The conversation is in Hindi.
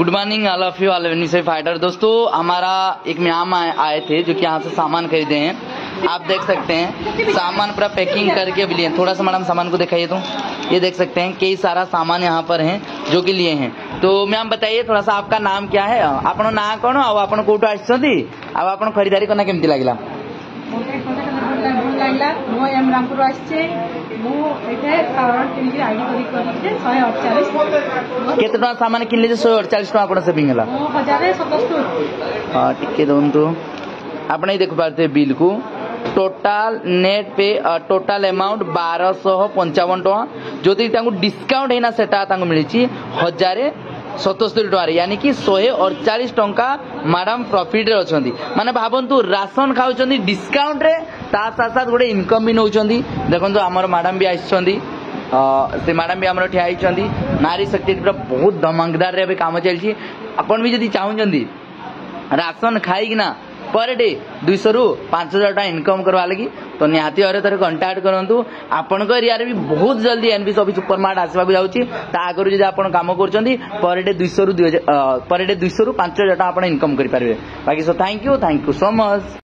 Good morning all of you all एनवीसे फाइटर। दोस्तों हमारा एक मैम आए थे जो कि यहाँ से सामान खरीदे हैं। आप देख सकते हैं सामान पूरा पैकिंग करके भी लिए। थोड़ा सा मैडम सामान को दिखाइए। तो ये देख सकते हैं कई सारा सामान यहाँ पर है जो कि लिए हैं। तो मैम बताइए थोड़ा सा आपका नाम क्या है, आपन ना कौन और आपन कोठो आछथि आ आपन खरीदारी करना केमती लागला? केते टका सामान किनले जे 148 टका कोन सेविंग हला 1077। हां टिके दोंतु आपने देख पारते बिल को टोटल नेट पे टोटल अमाउंट 1255 टका जोति तांगु डिस्काउंट हैना सेटा तांगु मिलिची 1077 टका यानी कि 148 टका मैडम प्रॉफिट रे अछंदी। माने भाबंतु राशन खाउचंदी डिस्काउंट रे ता साथ साथ गोटे इनकम भी नौचंदी। देखंतु हमर मैडम भी आइछंदी से मैडम भी हमर ठिया आइछंदी। नारी शक्ति पूरा बहुत धमाकेदार रे काम चलछि। अपन भी जदी चाहुचंदी राशन खाइकिना पर डे 200 रु 5000 टका इनकम करवा लगी तो निहाती अरे तारे कांटेक्ट करंतु। आपन को एरिया रे भी बहुत जल्दी एनबी सब सुपरमार्ट आसवा को जाउची। ता आगरु जदी आपन काम करचंदी पर डे 200 रु 5000 टका आपन इनकम करि पारबे। बाकी so thank you so much.